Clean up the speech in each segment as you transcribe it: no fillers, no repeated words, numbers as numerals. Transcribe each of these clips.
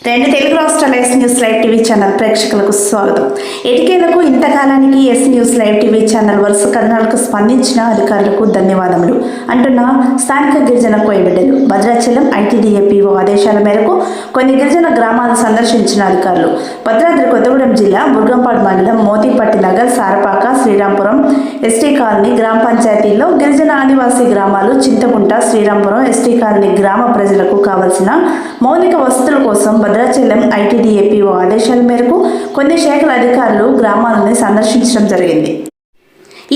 రెండు తెలుగు రాష్ట్రాల S news live TV channel ప్రేక్షకులకు స్వాగతం. ఎటికేలకు ఇంతకాలానికి S news live TV channel వరుస కథనాలకు స్పందించిన అధికారులకు ధన్యవాదములు అంటున్న స్థానిక గిరిజన కోయబిడ్డలు. భద్రాచలం ఐటీడీఏపీఓ ఆదేశాల మేరకు కొన్ని గిరిజన గ్రామాలు సందర్శించిన అధికారులు భద్రాద్రి కొత్తగూడెం జిల్లా బుర్గంపాడు మండలం మోతీపట్టి నగర్, సారపాక, శ్రీరాంపురం ఎస్టీ కాలనీ గ్రామ పంచాయతీల్లో గిరిజన ఆదివాసీ గ్రామాలు చింతకుంట, శ్రీరాంపురం ఎస్టీ కాలనీ గ్రామ ప్రజలకు కావలసిన మౌలిక వసతుల కోసం భద్రాచలం ఐటీడీఏపీఓ ఆదేశాల మేరకు కొన్ని శాఖల అధికారులు గ్రామాలను సందర్శించడం జరిగింది.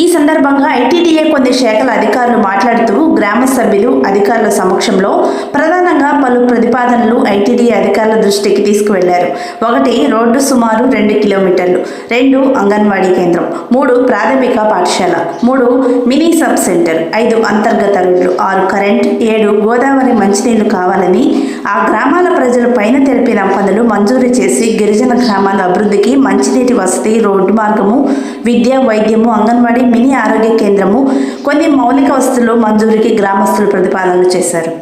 ఈ సందర్భంగా ఐటీడీఏ కొన్ని శాఖల అధికారులు మాట్లాడుతూ గ్రామ సభ్యులు అధికారుల సమక్షంలో ప్రధానంగా పలు ప్రతిపాదనలు ఐటీడీఏ అధికారుల దృష్టికి తీసుకువెళ్లారు. 1. రోడ్డు సుమారు 2 కిలోమీటర్లు, 2 అంగన్వాడీ కేంద్రం, 3 ప్రాథమిక పాఠశాల, 3 మినీ సబ్ సెంటర్, 5 అంతర్గత రోడ్లు, 6 కరెంట్, 7 గోదావరి మంచినీళ్లు కావాలని ఆ గ్రామాల ప్రజలు పైన తెలిపిన పనులు మంజూరు చేసి గిరిజన గ్రామాల అభివృద్ధికి మంచినీటి వసతి, రోడ్డు మార్గము, విద్య, వైద్యము, అంగన్వాడీ, మినీ ఆరోగ్య కేంద్రము, కొన్ని మౌలిక వసతులు మంజూరికి గ్రామస్తులు ప్రతిపాదనలు చేశారు.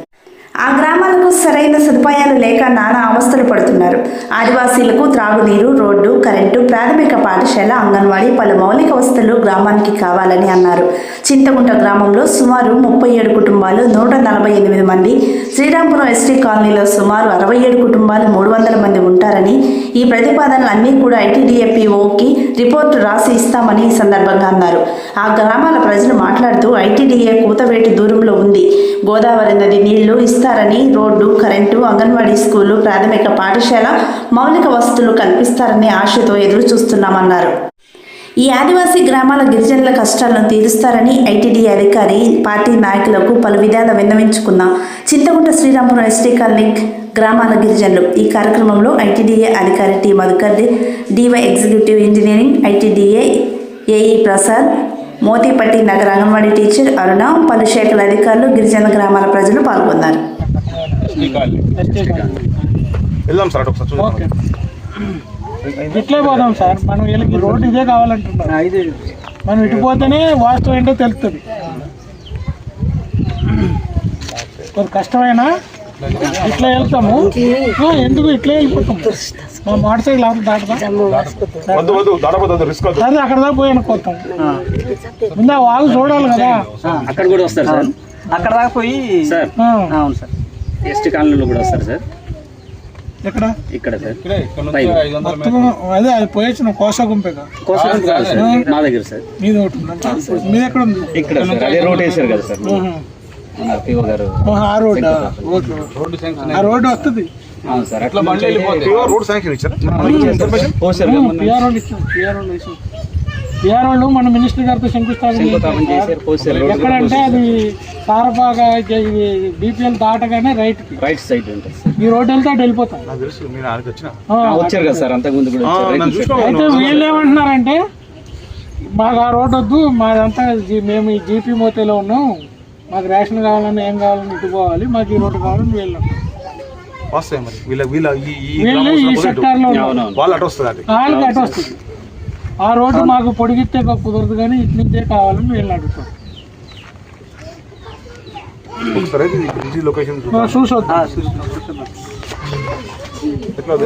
ఆ గ్రామాలకు సరైన సదుపాయాలు లేక నానా అవస్థలు పడుతున్నారు. ఆదివాసీలకు త్రాగునీరు, రోడ్డు, కరెంటు, ప్రాథమిక పాఠశాల, అంగన్వాడీ, పలు మౌలిక వసతులు గ్రామానికి కావాలని అన్నారు. చింతకుంట గ్రామంలో సుమారు 37 కుటుంబాలు 148 మంది, శ్రీరాంపురం ఎస్టీ కాలనీలో సుమారు 67 కుటుంబాలు 300 మంది ఉంటారని, ఈ ప్రతిపాదనలు అన్నీ కూడా ఐటీడీఏపీఓకి రిపోర్టు రాసి ఇస్తామని ఈ సందర్భంగా అన్నారు. ఆ గ్రామాల ప్రజలు మాట్లాడుతూ ఐటీడీఏ కూతవేటు దూరంలో ఉంది, గోదావరి నది నీళ్లు ఇస్తారని, రోడ్డు, కరెంటు, అంగన్వాడీ స్కూలు, ప్రాథమిక పాఠశాల, మౌలిక వసతులు కల్పిస్తారనే ఆశతో ఎదురు చూస్తున్నామన్నారు. ఈ ఆదివాసీ గ్రామాల గిరిజనుల కష్టాలను తీరుస్తారని ఐటీడీఏ అధికారి పార్టీ నాయకులకు పలు విధాల విన్నవించుకున్న చింతకుంట, శ్రీరాంపురం ఎస్టీ కాలనీ గ్రామాల గిరిజనులు. ఈ కార్యక్రమంలో ఐటీడీఏ అధికారి T Madhukar, DY executive engineering, ITDA AE Prasad, Motipatti నగర అంగన్వాడీ టీచర్ అరుణ, పలు శాఖల అధికారులు, గిరిజన గ్రామాల ప్రజలు పాల్గొన్నారు. ఇట్లే పోదాం సార్, మనం వీళ్ళకి రోడ్డు ఇదే కావాలంటున్నాం. మనం ఇటు పోతేనే వాస్తవం ఏంటో తెలుస్తుంది. కొంచెం కష్టమైనా ఇట్లా వెళ్తాము, ఎందుకు ఇట్లా వెళ్ళిపోతాం. మా మోటార్ సైకిల్ అదే అక్కడ దాకా పోయి అనుకోతాం. ముందు ఆ వాళ్ళు చూడాలి కదా. అక్కడ కూడా వస్తారు సార్, అక్కడ దాకా పోయి సార్. అవును సార్, ఎస్టీ కాలనీలో కూడా వస్తారు సార్. ఎక్కడ? ఇక్కడ సార్, అదే అది పోయొచ్చిన కోసగుంపేగా. మా దగ్గర సార్. మీది ఒకటి ఉందంట, మీది ఎక్కడ ఉంది? ఇక్కడ రోడ్ వేసారు కదా సార్ గారు. ఆ రోడ్ వస్తుంది. అవును సార్, అట్లా రోడ్ శాంక్షన్ ఇచ్చారు. పిఆర్ వాళ్ళు మన మినిస్టర్ గారితో శంకుస్థాపన చేశారు. ఎక్కడంటే అది సారపాక బీపీఎల్ దాటగానే రైట్ సైడ్ ఉంటుంది. ఈ రోడ్ వెళ్తే అటు వెళ్ళిపోతాం. వచ్చారు కదా సార్ అంతకుముందు కూడా. అయితే వీళ్ళు ఏమంటున్నారంటే మాకు ఆ రోడ్ వద్దు, మాదంతా మేము ఈ జీపీ మోతేలో ఉన్నాం, మాకు రేషన్ కావాలని ఏం కావాలని ఇటు పోవాలి, మాకు ఈ రోడ్డు కావాలని వీళ్ళు ఈ సెక్టార్లో వాళ్ళకి అటు వస్తుంది. ఆ రోడ్డు మాకు పొడిగితే కుదరదు కానీ ఇటు నుంచే కావాలని వీళ్ళు అడుగుతారు.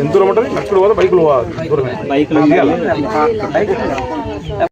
ఎంత దూరం ఉంటుంది? బైకులు